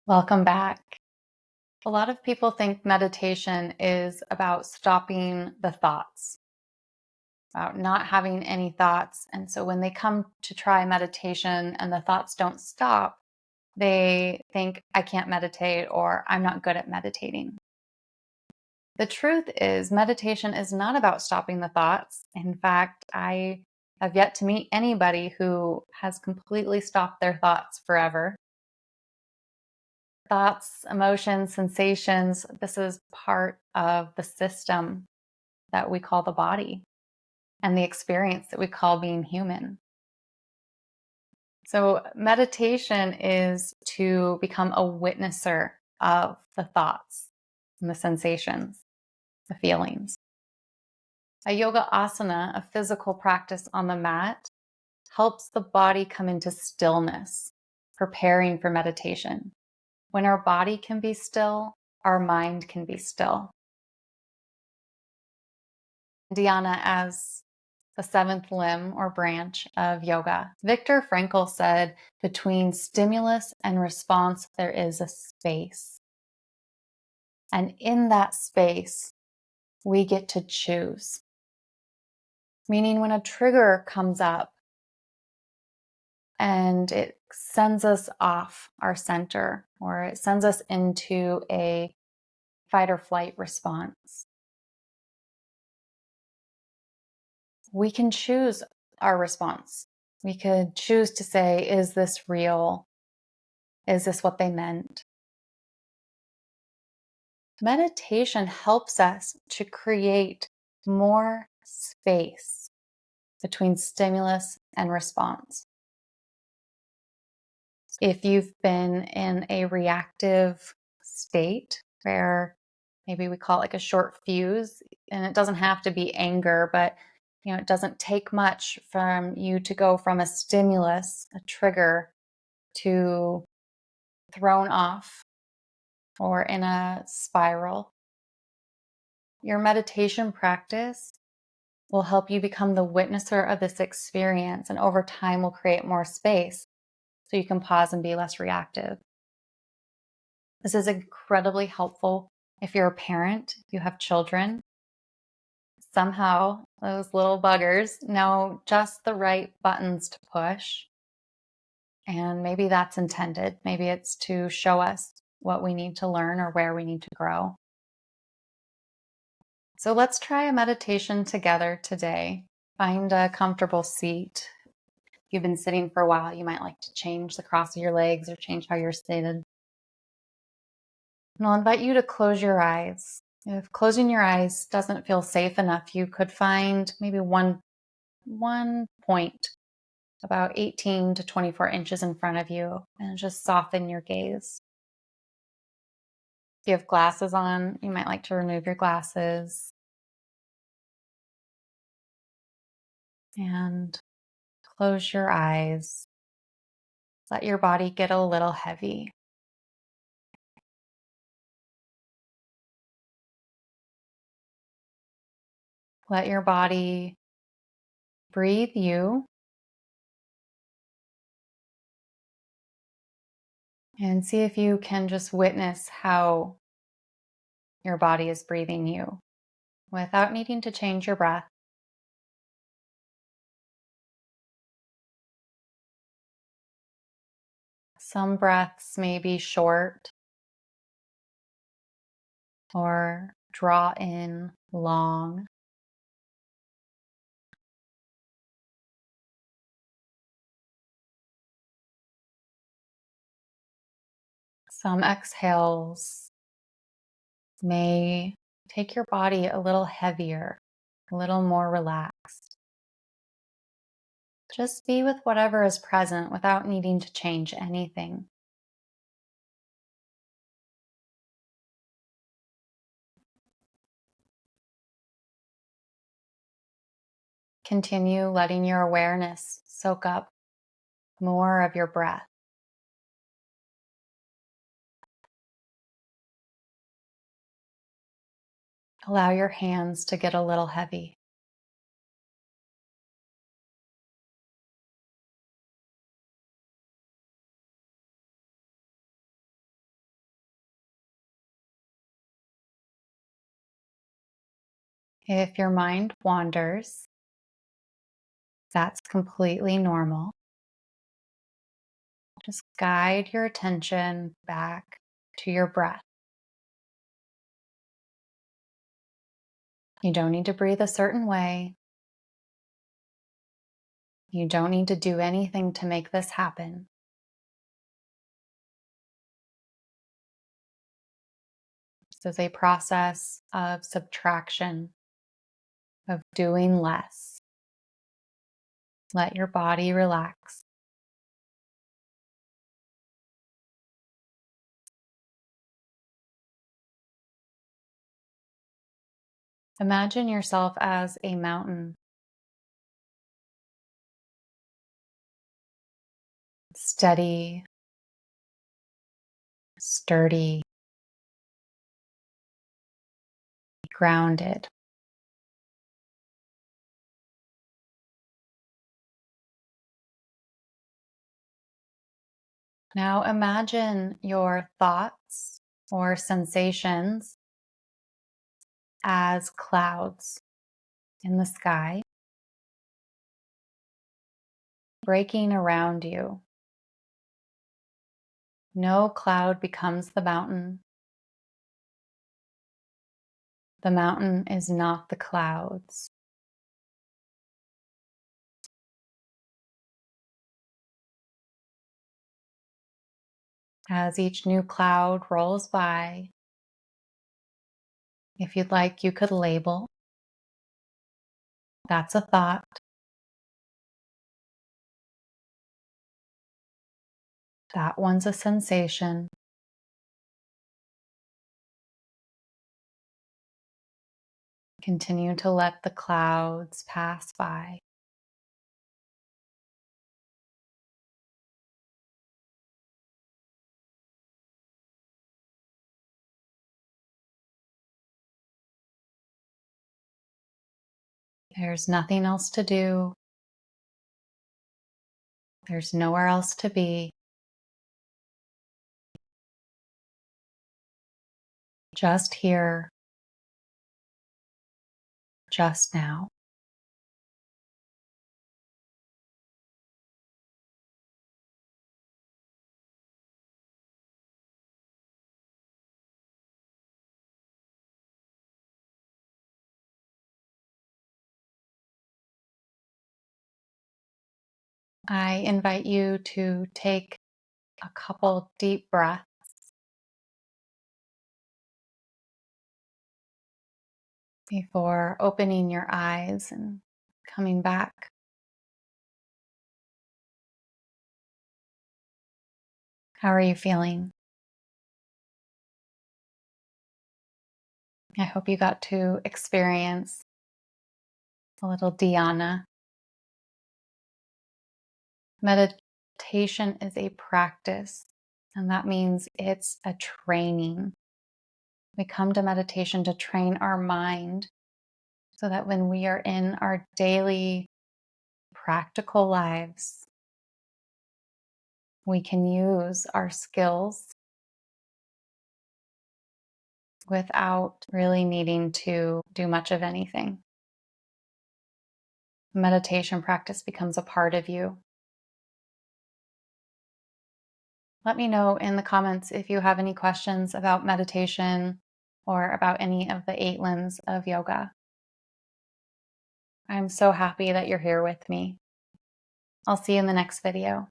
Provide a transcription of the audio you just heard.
Welcome back. A lot of people think meditation is about stopping the thoughts, about not having any thoughts. And so when they come to try meditation and the thoughts don't stop, they think, I can't meditate or I'm not good at meditating. The truth is, meditation is not about stopping the thoughts. In fact, I have yet to meet anybody who has completely stopped their thoughts forever. Thoughts, emotions, sensations, this is part of the system that we call the body and the experience that we call being human. So, meditation is to become a witnesser of the thoughts and the sensations, the feelings. A yoga asana, a physical practice on the mat, helps the body come into stillness, preparing for meditation. When our body can be still, our mind can be still. Dhyana as the seventh limb or branch of yoga. Viktor Frankl said, between stimulus and response, there is a space. And in that space, we get to choose. Meaning when a trigger comes up and it sends us off our center, or it sends us into a fight or flight response, we can choose our response. We could choose to say, is this real? Is this what they meant? Meditation helps us to create more space between stimulus and response. If you've been in a reactive state where maybe we call it like a short fuse, and it doesn't have to be anger, but it doesn't take much from you to go from a stimulus, a trigger, to thrown off or in a spiral. Your meditation practice will help you become the witnesser of this experience, and over time will create more space so you can pause and be less reactive. This is incredibly helpful if you're a parent, if you have children. Somehow those little buggers know just the right buttons to push. And maybe that's intended. Maybe it's to show us what we need to learn or where we need to grow. So let's try a meditation together today. Find a comfortable seat. If you've been sitting for a while, you might like to change the cross of your legs or change how you're seated. And I'll invite you to close your eyes. If closing your eyes doesn't feel safe enough, you could find maybe one point about 18 to 24 inches in front of you and just soften your gaze. If you have glasses on, you might like to remove your glasses and close your eyes. Let your body get a little heavy. Let your body breathe you, and see if you can just witness how your body is breathing you without needing to change your breath. Some breaths may be short or draw in long. Some exhales may take your body a little heavier, a little more relaxed. Just be with whatever is present without needing to change anything. Continue letting your awareness soak up more of your breath. Allow your hands to get a little heavy. If your mind wanders, that's completely normal. Just guide your attention back to your breath. You don't need to breathe a certain way. You don't need to do anything to make this happen. This is a process of subtraction, of doing less. Let your body relax. Imagine yourself as a mountain, steady, sturdy, grounded. Now imagine your thoughts or sensations as clouds in the sky, breaking around you. No cloud becomes the mountain. The mountain is not the clouds. As each new cloud rolls by, if you'd like, you could label. That's a thought. That one's a sensation. Continue to let the clouds pass by. There's nothing else to do. There's nowhere else to be. Just here, just now. I invite you to take a couple deep breaths before opening your eyes and coming back. How are you feeling? I hope you got to experience a little Dhyana. Meditation is a practice, and that means it's a training. We come to meditation to train our mind so that when we are in our daily practical lives, we can use our skills without really needing to do much of anything. Meditation practice becomes a part of you. Let me know in the comments if you have any questions about meditation or about any of the 8 limbs of yoga. I'm so happy that you're here with me. I'll see you in the next video.